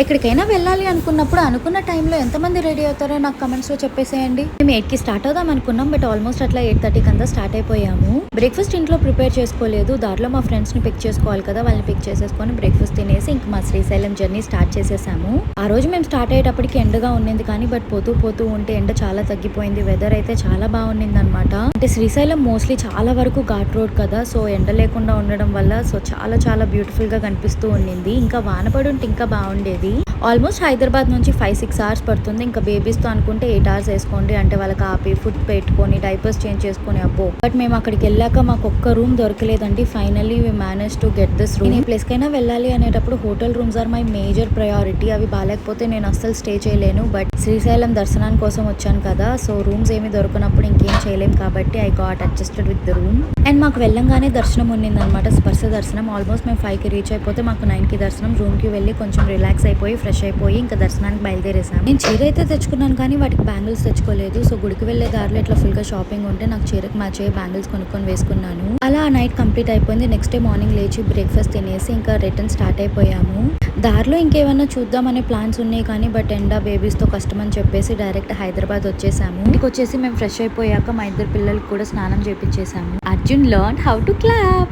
ఎక్కడికైనా వెళ్ళాలి అనుకున్నప్పుడు అనుకున్న టైంలో ఎంతమంది రెడీ అవుతారో నాకు కమెంట్స్లో చెప్పేసేయండి. మేము 8కి స్టార్ట్ అవుదాం అనుకున్నాం, బట్ ఆల్మోస్ట్ అట్లా 8:30కి అంతా స్టార్ట్ అయిపోయాము. బ్రేక్ఫాస్ట్ ఇంట్లో ప్రిపేర్ చేసుకోలేదు, దారిలో మా ఫ్రెండ్స్ని పిక్ చేసుకోవాలి కదా, వాళ్ళని పిక్ చేసేసుకొని బ్రేక్ఫాస్ట్ తినేసి ఇంక మా శ్రీశైలం జర్నీ స్టార్ట్ చేసేసాము. ఆ రోజు మేము స్టార్ట్ అయ్యేటప్పటికి ఎండగా ఉండింది, కానీ బట్ పోతూ పోతూ ఉంటే ఎండ చాలా తగ్గిపోయింది. వెదర్ అయితే చాలా బాగుండింది అనమాట. అంటే శ్రీశైలం మోస్ట్లీ చాలా వరకు ఘాట్ రోడ్ కదా, సో ఎండ లేకుండా ఉండడం వల్ల సో చాలా చాలా బ్యూటిఫుల్ గా కనిపిస్తూ ఉండింది. ఇంకా వానపడి ఉంటే ఇంకా బాగుండేది. ఆల్మోస్ట్ హైదరాబాద్ నుంచి 5-6 అవర్స్ పడుతుంది. ఇంకా బేబీస్తో అనుకుంటే 8 అవర్స్ వేసుకోండి, అంటే వాళ్ళకి ఆపి ఫుడ్ పెట్టుకొని డైపర్స్ చేంజ్ చేసుకొని అబ్బో. బట్ మేము అక్కడికి వెళ్ళాక మాకు ఒక్క రూమ్ దొరకలేదండి. Finally we manage to get this room. ఏ ప్లేస్ కైనా వెళ్ళాలి అనేటప్పుడు hotel rooms are my major priority. అవి బాగాలేకపోతే నేను అస్సలు స్టే చేయలేను. బట్ శ్రీశైలం దర్శనానికి కోసం వచ్చాను కదా, సో రూమ్స్ ఏమి దొరికినప్పుడు ఇంకేం చేయలేం కాబట్టి I got adjusted with the room. And మాకు వెళ్ళంగానే దర్శనం ఉండింది అనమాట, స్పర్శ దర్శనం. ఆల్మోస్ట్ మేము 5కి రీచ్ అయిపోతే మాకు 9కి దర్శనం. రూమ్కి వెళ్ళి కొంచెం రిలాక్స్ అయిపోయి ఫ్రెష్ అయిపోయి ఇంకా దర్శనానికి బయలుదేరేసాము. నేను చీర అయితే తెచ్చుకున్నాను, కానీ వాటికి బ్యాంగిల్స్ తెచ్చుకోలేదు. సో గుడికి వెళ్లే దారిలో ఇట్లా ఫుల్ గా షాపింగ్ ఉంటే నాకు చీరకు మ్యాచ్ అయ్యే బ్యాంగిల్స్ కొనుక్కొని వేసుకున్నాను. అలా ఆ నైట్ కంప్లీట్ అయిపోయింది. నెక్స్ట్ డే మార్నింగ్ లేచి బ్రేక్ఫాస్ట్ తినేసి ఇంకా రిటర్న్ స్టార్ట్ అయిపోయాము. దారిలో ఇంకేమైనా చూద్దామనే ప్లాన్స్ ఉన్నాయి, కానీ బట్ ఎండా బేబీస్తో కష్టం అని చెప్పేసి డైరెక్ట్ హైదరాబాద్ వచ్చేసాము. ఇంటికి వచ్చేసి మేము ఫ్రెష్ అయిపోయాక మా ఇద్దరు పిల్లలకి కూడా స్నానం చేపించేసాము. Arjun learn how to clap.